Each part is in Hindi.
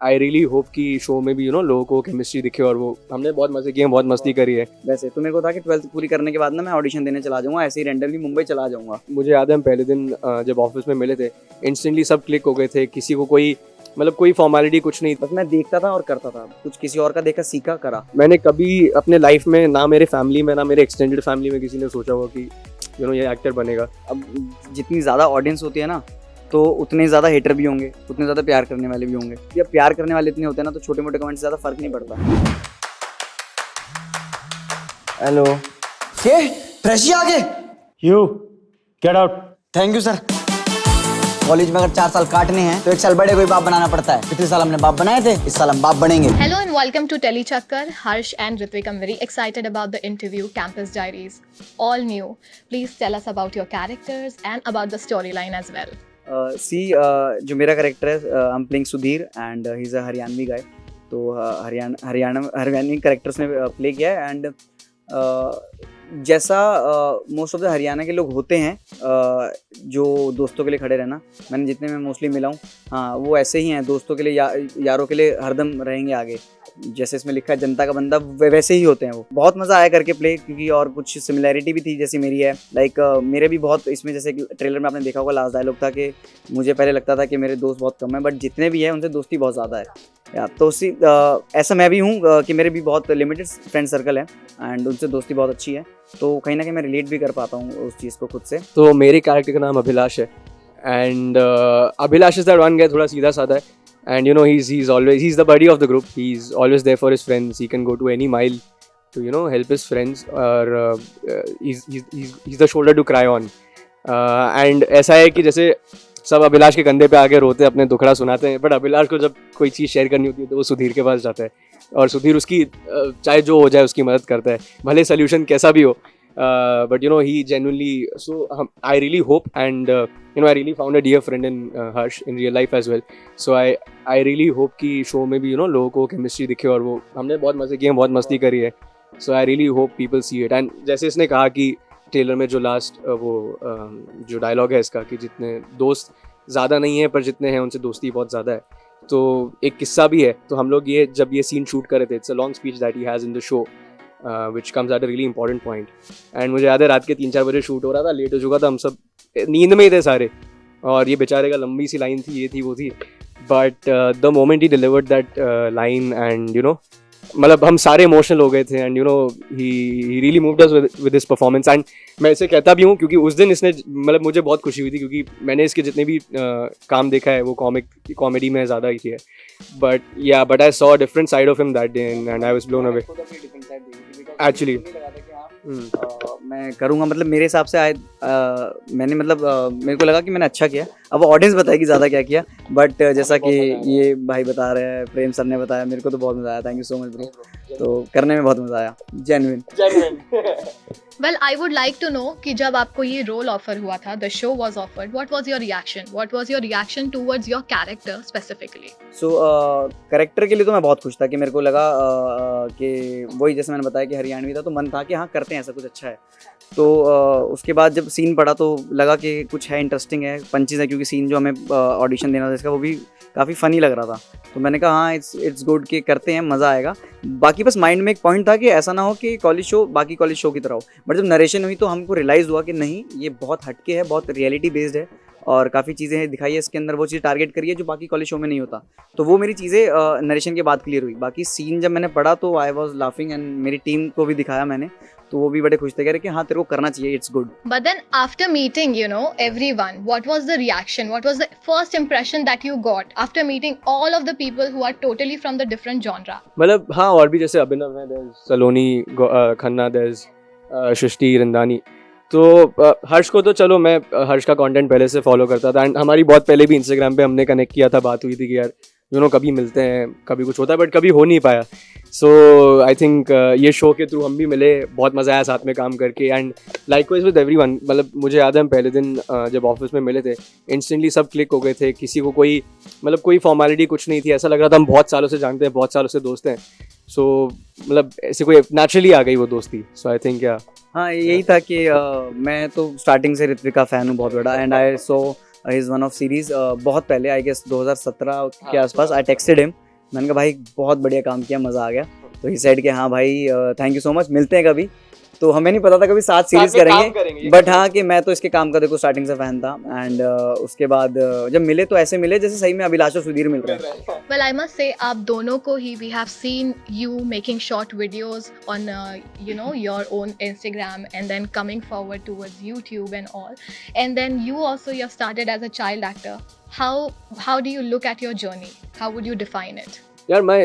आई रियली होप कि शो में भी लोगों को केमिस्ट्री दिखे और वो हमने बहुत मजे किए हैं, बहुत मस्ती करी है। वैसे तो मेरे को था कि 12th पूरी करने के बाद ना मैं ऑडिशन देने चला जाऊंगा, ऐसे ही रैंडमली मुंबई चला जाऊंगा। मुझे याद है हम पहले दिन जब ऑफिस में मिले थे, इंस्टेंटली सब क्लिक हो गए थे। किसी को कोई फॉर्मेलिटी कुछ नहीं। बस मैं देखता था और करता था, कुछ किसी और का देखा सीखा करा। मैंने कभी अपने लाइफ में ना मेरे फैमिली में ना मेरे एक्सटेंडेड फैमिली में किसी ने सोचा होगा कि ये एक्टर बनेगा। अब जितनी ज़्यादा ऑडियंस होती है ना, तो उतने ज़्यादा हेटर भी होंगे, उतने ज़्यादा प्यार करने वाले भी होंगे। या प्यार करने वाले इतने होते हैं ना, तो छोटे मोटे कमेंट से ज़्यादा फर्क नहीं पड़ता। हेलो, ये फ्रेशी आ गए। You get out. Thank you sir. College में अगर 4 साल काटने हैं तो 1 साल बड़े कोई बाप बनाना पड़ता है। पिछले साल हमने बाप बनाए थे, इस साल हम बाप बनेंगे। Hello and welcome to Telechakkar. Harsh and Ritvik, I'm very excited about the interview, Campus Diaries. All new. Please tell us about your characters and about the storyline as well. जो मेरा करेक्टर है, I am playing Sudhir and he is a Haryanvi guy. तो हरियाणवी करेक्टर्स ने प्ले किया है। एंड जैसा मोस्ट ऑफ द हरियाणा के लोग होते हैं, जो दोस्तों के लिए खड़े रहना, मैंने जितने में मोस्टली मिला हूँ, हाँ वो ऐसे ही हैं। दोस्तों के लिए यारों के लिए हरदम रहेंगे आगे। जैसे इसमें लिखा है जनता का बंदा, वैसे ही होते हैं वो। बहुत मज़ा आया करके प्ले, क्योंकि और कुछ सिमिलैरिटी भी थी जैसी मेरी है। लाइक मेरे भी बहुत इसमें, जैसे ट्रेलर में आपने देखा होगा, लास्ट डायलॉग था कि मुझे पहले लगता था कि मेरे दोस्त बहुत कम हैं, बट जितने भी हैं उनसे दोस्ती बहुत ज़्यादा है। तो ऐसा मैं भी हूँ कि मेरे भी बहुत लिमिटेड फ्रेंड सर्कल है एंड उनसे दोस्ती बहुत अच्छी है। तो कहीं ना कहीं मैं रिलेट भी कर पाता हूँ उस चीज़ को खुद से। तो मेरे कैरेक्टर का नाम अभिलाष है and Abhilash is that one guy, थोड़ा सीधा साधा है and he's the buddy of the group. He's always there for his friends. He can go to any mile to help his friends, or he's the shoulder to cry on. And ऐसा है कि जैसे सब अभिलाष के कंधे पे आके रोते, अपने दुखड़ा सुनाते हैं, बट अभिलाष को जब कोई चीज़ शेयर करनी होती है तो वो सुधीर के पास जाता है और सुधीर उसकी चाहे जो हो जाए उसकी मदद करता है, भले सोल्यूशन कैसा भी हो। But he genuinely, so I really hope, and I really found a dear friend in Harsh in real life as well. So I really hope कि show में भी लोगों को केमिस्ट्री दिखे और वो हमने बहुत मजे किए हैं, बहुत मस्ती करी है। So I really hope people see it. And जैसे इसने कहा कि ट्रेलर में जो लास्ट जो डायलॉग है इसका, कि जितने दोस्त ज़्यादा नहीं है पर जितने हैं उनसे दोस्ती बहुत ज़्यादा है, तो एक किस्सा भी है। तो हम लोग जब ये सीन शूट कर रहे थे, it's a long speech that he has in the show, which comes at a really important point. And मुझे याद है रात के 3-4 बजे शूट हो रहा था, लेट हो चुका था, हम सब नींद में ही थे सारे, और ये बेचारे का लंबी सी लाइन थी, ये थी वो थी, but the moment he delivered that line and मतलब हम सारे इमोशनल हो गए थे and he really moved us with this performance. And मैं इसे कहता भी हूँ क्योंकि उस दिन इसने, मतलब मुझे बहुत खुशी हुई थी, क्योंकि मैंने इसके जितने भी काम देखा है वो कॉमेडी में ज़्यादा ही है, but I saw a different side of him that day and I was blown away actually. मैं करूँगा, मतलब मेरे हिसाब से मैंने मेरे को लगा कि मैंने अच्छा किया। अब ऑडियंस बताएगी ज़्यादा क्या किया, बट जैसा कि ये भाई बता रहे हैं, प्रेम सर ने बताया, मेरे को तो बहुत मज़ा आया। Thank you so much bro. तो करने में बहुत मज़ा आया, genuine. Well, I would like to know कि जब आपको ये रोल ऑफर हुआ था, the show was offered, what was your reaction? What was your reaction towards your character specifically? So character के लिए तो मैं बहुत खुश था, कि मेरे को लगा कि वही जैसे मैंने बताया कि हरियाणवी था, तो मन था कि हाँ करते हैं, ऐसा कुछ अच्छा है। तो उसके बाद जब सीन पढ़ा तो लगा कि कुछ है, इंटरेस्टिंग है, पंचेज है, क्योंकि सीन जो हमें ऑडिशन देना था इसका वो भी काफ़ी फ़नी लग रहा था। तो मैंने कहा हाँ इट्स गुड कि करते हैं, मज़ा आएगा। बाकी बस माइंड में एक पॉइंट था कि ऐसा ना हो कि कॉलेज शो बाकी कॉलेज शो की तरह हो, बट जब नरेशन हुई तो हमको रियलाइज़ हुआ कि नहीं, ये बहुत हटके है, बहुत रियलिटी बेस्ड है और काफ़ी चीज़ें दिखाई है इसके अंदर, वो चीज़ टारगेट करी है जो बाकी कॉलेज शो में नहीं होता। तो वो मेरी चीज़ें नरेशन के बाद क्लियर हुई। बाकी सीन जब मैंने पढ़ा तो आई वॉज लाफिंग एंड मेरी टीम को भी दिखाया मैंने, तो वो भी बड़े खुश थे, कह रहे कि हाँ तेरे को करना चाहिए, it's good. But then after meeting, everyone, what was the reaction? What was the first impression that you got after meeting all of the people who are totally from the different genre? मतलब हाँ, और भी जैसे अभिनव है, सलोनी खन्ना, सृष्टि रंदानी। तो हर्ष को तो चलो मैं हर्ष का कंटेंट पहले से फॉलो करता था एंड हमारी बहुत पहले भी इंस्टाग्राम पे हमने कनेक्ट किया था, बात हुई थी कि यार कभी मिलते हैं, कभी कुछ होता है, बट कभी हो नहीं पाया। सो आई थिंक ये शो के थ्रू हम भी मिले, बहुत मज़ा आया साथ में काम करके एंड लाइकवाइज विद एवरीवन। मतलब मुझे याद है हम पहले दिन जब ऑफिस में मिले थे, इंस्टेंटली सब क्लिक हो गए थे। किसी को कोई फॉर्मेलिटी कुछ नहीं थी, ऐसा लग रहा था हम बहुत सालों से जानते हैं, बहुत सालों से दोस्त हैं। सो मतलब ऐसे कोई नेचुरली आ गई वो दोस्ती। सो आई थिंक हाँ यही था कि मैं तो स्टार्टिंग से ऋत्विक का फ़ैन हूँ बहुत बड़ा, and I so his one of series बहुत पहले, आई गेस 2017 के आसपास। आई टेक्सटेड हिम मैंने कहा भाई बहुत बढ़िया काम किया, मज़ा आ गया। तो ही सेड कि हाँ भाई थैंक यू सो मच, मिलते हैं कभी। तो हमें नहीं पता था कभी साथ सीरीज करेंगे, बट हाँ कि मैं तो इसके काम का देखो स्टार्टिंग से फैन था। एंड उसके बाद जब मिले तो ऐसे मिले जैसे सही में अभिलाष और सुधीर मिल रहे हैं। Well, I must say, आप दोनों को ही we have seen you making short videos on your own Instagram and then coming forward towards YouTube and all, and then you also you have started as a child actor. How do you look at your journey? How would you define it? यार my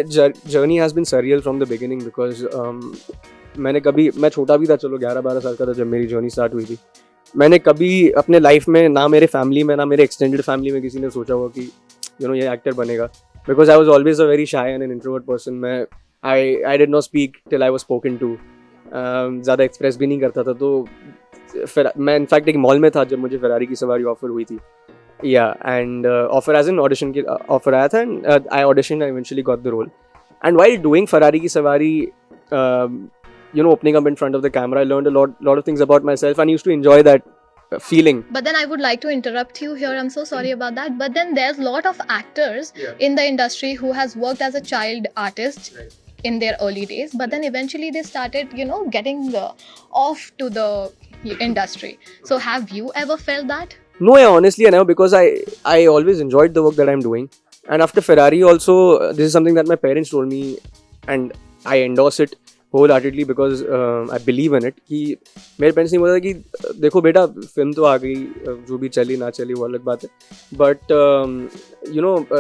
journey has been surreal from the beginning because मैं छोटा भी था, चलो 11-12 साल का था जब मेरी जर्नी स्टार्ट हुई थी। मैंने कभी अपने लाइफ में ना मेरे फैमिली में ना मेरे एक्सटेंडेड फैमिली में किसी ने सोचा हुआ कि ये एक्टर बनेगा, because I was always a very shy and an introvert person. मैं I did not speak till I was spoken to, ज़्यादा एक्सप्रेस भी नहीं करता था। तो फिर मैं इनफैक्ट एक मॉल में था जब मुझे फेरारी की सवारी ऑफर हुई थी, and offer as an audition की ऑफर आया था, and I audition, I eventually got the role. And while doing Ferrari की सवारी, opening up in front of the camera, I learned a lot of things about myself and I used to enjoy that feeling. But then I would like to interrupt you here. I'm so sorry about that. But then there's a lot of actors in the industry who has worked as a child artist in their early days. But then eventually they started, getting off to the industry. So have you ever felt that? No, yeah, honestly, I know, because I always enjoyed the work that I'm doing. And after Ferrari also, this is something that my parents told me and I endorse it wholeheartedly because I believe in it. कि मेरे पेरेंट्स ने बोला कि देखो बेटा फिल्म तो आ गई, जो भी चली ना चली वो अलग बात है, but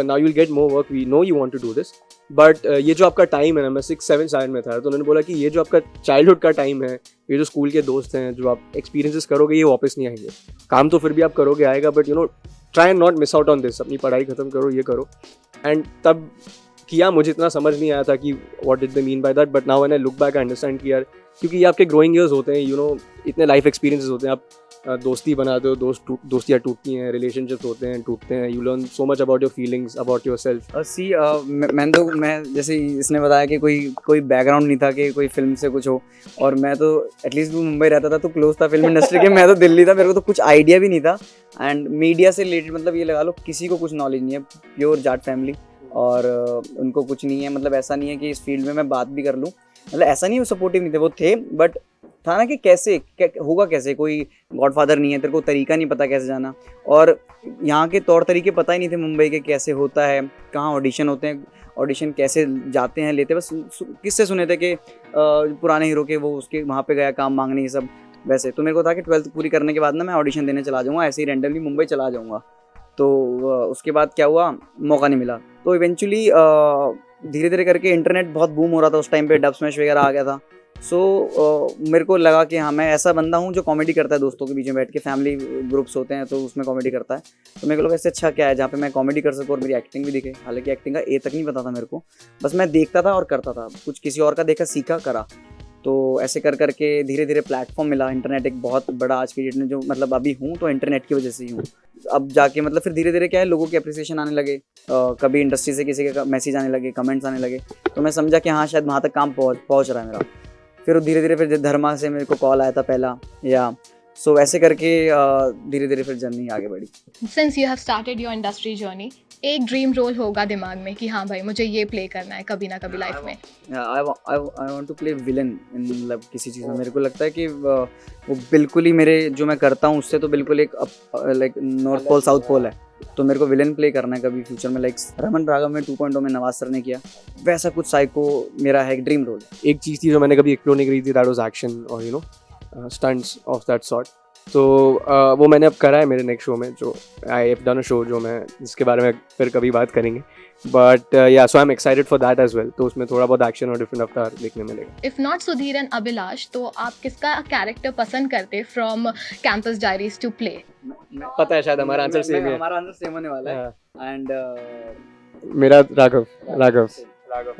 now you'll get more work, we know you want to do this, but ये जो आपका टाइम है ना, मैं 6-7 साल में था, तो उन्होंने बोला कि ये जो आपका चाइल्डहुड का टाइम है, ये जो स्कूल के दोस्त हैं, जो आप एक्सपीरियंसेस करोगे ये वापस नहीं आएंगे। काम तो फिर भी आप करोगे, आएगा, but try and not miss out on this. अपनी पढ़ाई खत्म करो, ये करो। एंड तब किया, मुझे इतना समझ नहीं आया था कि what did they mean by that, but now when I look back I understand कि यार, क्योंकि ये आपके ग्रोइंग ईयर्स होते हैं, इतने लाइफ एक्सपीरियंसेस होते हैं, आप दोस्ती बनाते हो, दोस्तियाँ टूटती हैं, रिलेशनशिप्स होते हैं, टूटते हैं, you learn so much about your feelings, about your self. मैं जैसे इसने बताया कि कोई बैकग्राउंड नहीं था कि कोई फिल्म से कुछ हो, और मैं तो एटलीस्ट वो मुंबई रहता था तो क्लोज था फिल्म इंडस्ट्री के, मैं तो दिल्ली था, मेरे को तो कुछ आइडिया भी नहीं था। एंड मीडिया से रिलेटेड मतलब ये लगा लो किसी को कुछ नॉलेज नहीं है, प्योर जाट फैमिली, और उनको कुछ नहीं है, मतलब ऐसा नहीं है कि इस फील्ड में मैं बात भी कर लूँ, मतलब ऐसा नहीं, वो सपोर्टिव नहीं थे, वो थे, बट था ना कि कैसे होगा, कैसे कोई गॉडफादर नहीं है, तेरे को तरीका नहीं पता कैसे जाना, और यहाँ के तौर तरीके पता ही नहीं थे मुंबई के कैसे होता है, कहाँ ऑडिशन होते हैं, ऑडिशन कैसे जाते हैं, लेते, बस किससे सुने थे कि पुराने हीरो के वो उसके वहाँ पे गया काम मांगने, ये सब। वैसे तो मेरे को था कि 12th पूरी करने के बाद ना मैं ऑडिशन देने चला जाऊँगा, ऐसे ही रैंडमली मुंबई चला जाऊँगा। तो उसके बाद क्या हुआ, मौका नहीं मिला। तो इवेंचुअली धीरे धीरे करके इंटरनेट बहुत बूम हो रहा था उस टाइम पे, डब स्मैश वगैरह आ गया था। सो मेरे को लगा कि हाँ मैं ऐसा बंदा हूँ जो कॉमेडी करता है दोस्तों के बीच में बैठ के, फैमिली ग्रुप्स होते हैं तो उसमें कॉमेडी करता है। तो मेरे को लगा इससे अच्छा क्या है जहाँ पे मैं कॉमेडी कर सकूँ और मेरी एक्टिंग भी दिखे। हालांकि एक्टिंग का ए तक नहीं पता था मेरे को, बस मैं देखता था और करता था, कुछ किसी और का देखा सीखा करा। तो ऐसे कर करके धीरे धीरे प्लेटफॉर्म मिला। इंटरनेट एक बहुत बड़ा आज की डेट में जो मतलब अभी हूँ तो इंटरनेट की वजह से ही हूँ। अब जाके मतलब फिर धीरे धीरे क्या है, लोगों की अप्रिसिएशन आने लगे, कभी इंडस्ट्री से किसी के मैसेज आने लगे, कमेंट्स आने लगे, तो मैं समझा कि हाँ शायद वहाँ तक काम पहुँच रहा है मेरा। फिर धीरे धीरे फिर धर्मा से मेरे को कॉल आया था पहला, या सो ऐसे करके धीरे धीरे फिर जर्नी आगे बढ़ी। Since you have started your industry journey, एक ड्रीम रोल होगा दिमाग में कि हाँ भाई मुझे ये प्ले करना है कभी ना कभी लाइफ में। I want to play villain in मतलब किसी चीज़ में। मेरे को लगता है कि वो बिल्कुल ही मेरे जो मैं करता हूँ उससे तो बिल्कुल एक like north pole south pole है। तो मेरे को विलन प्ले करना है कभी फ्यूचर में, लाइक रमन राघव में 2.0 में नवाज सर ने किया, वैसा कुछ साइको मेरा है, एक ड्रीम रोल। एक चीज़ थी जो मैंने कभी एक्सप्लोर नहीं करी थी, दैट वाज एक्शन और स्टंट्स ऑफ दैट सॉर्ट। तो वो मैंने अब करा है मेरे नेक्स्ट शो में, जो I have done a show जो मैं जिसके बारे में फिर कभी बात करेंगे, but yeah so I am excited for that as well. तो उसमें थोड़ा बहुत एक्शन और डिफरेंट अवतार देखने मिलेगा। If not Sudhir and Abhilash, तो आप किसका कैरेक्टर पसंद करते from Campus Diaries to play? पता है शायद हमारा आंसर सेम है। हमारा आंसर सेम होने वाला है। एंड मेरा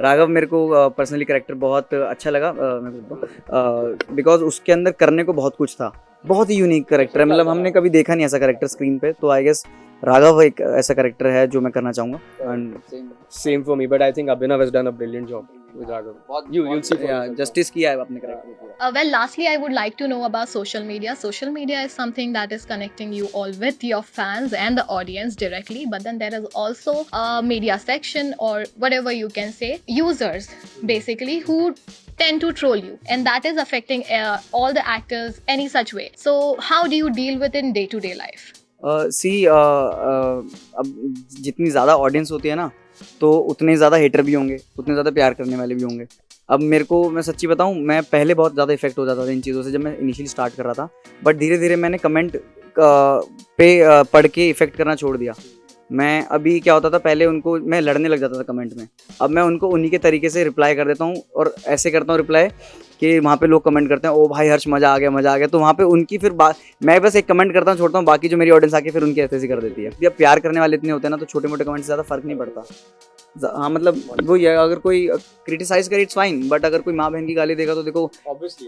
राघव मेरे को पर्सनली कैरेक्टर बहुत अच्छा लगा मेरे को, बिकॉज उसके अंदर करने को बहुत कुछ था, बहुत ही यूनिक कैरेक्टर है, मतलब हमने कभी देखा नहीं ऐसा कैरेक्टर स्क्रीन पे। तो आई गेस राघव एक ऐसा कैरेक्टर है जो मैं करना चाहूँगा। And same for me, but I think Abhinav has done a brilliant job. with Raghav. You'll see. Justice किया है अपने कैरेक्टर को पूरा. Well, lastly, I would like to know about social media. Social media is something that is connecting you all with your fans and the audience directly. But then there is also a media section, or whatever you can say, users basically who tend to troll you, and that is affecting all the actors any such way. So how do you deal with it in day-to-day life? अब जितनी ज़्यादा ऑडियंस होती है ना, तो उतने ज़्यादा हेटर भी होंगे, उतने ज़्यादा प्यार करने वाले भी होंगे. अब मेरे को, मैं सच्ची बताऊं, मैं पहले बहुत ज़्यादा इफेक्ट हो जाता था इन चीज़ों से जब मैं इनिशियली स्टार्ट कर रहा था. बट धीरे धीरे मैंने कमेंट पे पढ़ के इफेक्ट करना छोड़ दिया. मैं अभी क्या होता था, पहले उनको मैं लड़ने लग जाता था कमेंट में. अब मैं उनको उन्हीं के तरीके से रिप्लाई कर देता हूँ, और ऐसे करता हूँ रिप्लाई कि वहाँ पे लोग कमेंट करते हैं, ओ भाई हर्ष मज़ा आ गया, मज़ा आ गया. तो वहाँ पे उनकी फिर मैं बस एक कमेंट करता हूँ, छोड़ता हूँ, बाकी जो मेरी ऑडियंस आके फिर उनकी ऐसे कर देती है. जब प्यार करने वाले इतने होते हैं ना, तो छोटे मोटे कमेंट से ज़्यादा फर्क नहीं पड़ता. हाँ, मतलब वो ये, अगर कोई क्रिटिसाइज करे इट्स फाइन, बट अगर कोई माँ बहन की गाली देगा तो देखो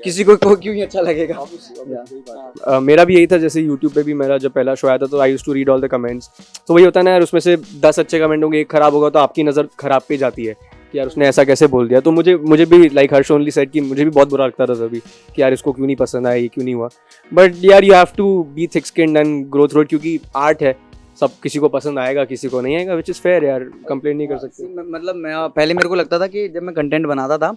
किसी को क्यों नहीं अच्छा लगेगा. मेरा भी यही था. जैसे YouTube पे भी मेरा जब पहला शो आया था, तो I used to read all the comments. तो वही होता है ना यार, उसमें से 10 अच्छे कमेंट होंगे, एक खराब होगा, तो आपकी नज़र खराब पे जाती है कि यार उसने ऐसा कैसे बोल दिया. तो मुझे भी लाइक हर्ष ओनली सेड कि मुझे भी बहुत बुरा लगता था तभी कि यार इसको क्यों नहीं पसंद आया, ये क्यों नहीं हुआ. बट यार you have to be thick skinned and grow through it, क्योंकि आर्ट है. सब किसी को पसंद आएगा, किसी को नहीं आएगा, विच इज़ फेयर यार. कंप्लेंट नहीं कर सकते. मतलब पहले मेरे को लगता था कि जब मैं कंटेंट बनाता था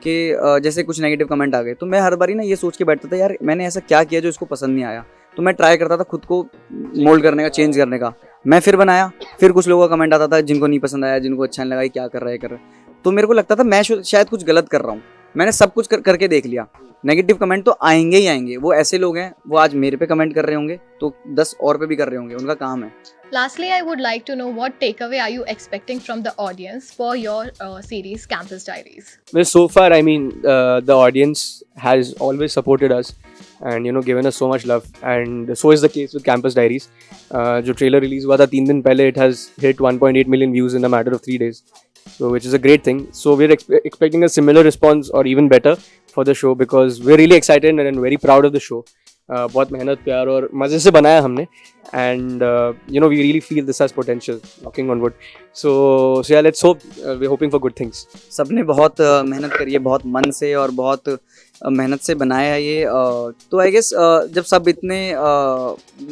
कि जैसे कुछ नेगेटिव कमेंट आ गए, तो मैं हर बारी ना ये सोच के बैठता था, यार मैंने ऐसा क्या किया जो इसको पसंद नहीं आया. तो मैं ट्राई करता था खुद को मोल्ड करने का, चेंज करने का. मैं फिर बनाया, फिर कुछ लोगों का कमेंट आता था जिनको नहीं पसंद आया, जिनको अच्छा नहीं लगा, क्या कर रहे हैं. तो मेरे को लगता था मैं शायद कुछ गलत कर रहा हूँ. मैंने सब कुछ करके देख लिया. नेगेटिव कमेंट तो आएंगे ही आएंगे. वो ऐसे लोग हैं, वो आज मेरे पे कमेंट कर रहे होंगे तो 10 और पे भी कर रहे होंगे, उनका काम है. Lastly, I would like to know what takeaway are you expecting from the audience for your series Campus Diaries? Well, so far, I mean, the audience has always supported us and given us so much love, and so is the case with Campus Diaries. जो trailer release हुआ था 3 दिन पहले, it has hit 1.8 million views in a matter of 3 days, so which is a great thing. So we're expecting a similar response or even better for the show, because we're really excited and very proud of the show. बहुत मेहनत, प्यार और मज़े से बनाया हमने, and we really feel this has potential, knocking on wood. So yeah, let's hope. We're hoping for good things. सबने बहुत मेहनत करी है, बहुत मन से और बहुत मेहनत से बनाया है ये. तो आई गेस जब सब इतने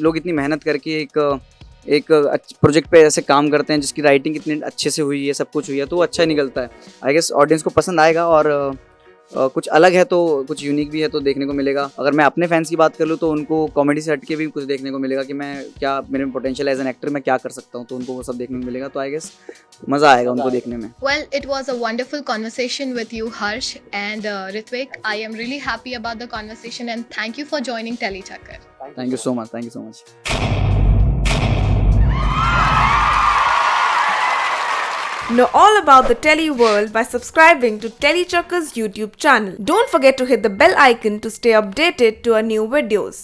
लोग इतनी मेहनत करके एक प्रोजेक्ट पे ऐसे काम करते हैं जिसकी राइटिंग इतने अच्छे से हुई है, सब कुछ हुई है, तो वो अच्छा निकलता है. आई गेस ऑडियंस को पसंद आएगा, और कुछ अलग है तो कुछ यूनिक भी है तो देखने को मिलेगा. अगर मैं अपने फैंस की बात कर लूँ तो उनको कॉमेडी से हट के भी कुछ देखने को मिलेगा कि मैं क्या, मेरे में पोटेंशियल एज एन एक्टर मैं क्या कर सकता हूँ, तो उनको वो सब देखने को मिलेगा. तो आई गेस मज़ा आएगा उनको देखने में. Well, it was a wonderful conversation with you, Harsh and Ritvik. I am really happy about the conversation, and thank you for joining Telechakkar. Thank you so much. Thank you so much. Know all about the Tele world by subscribing to Telechakkar's YouTube channel. Don't forget to hit the bell icon to stay updated to our new videos.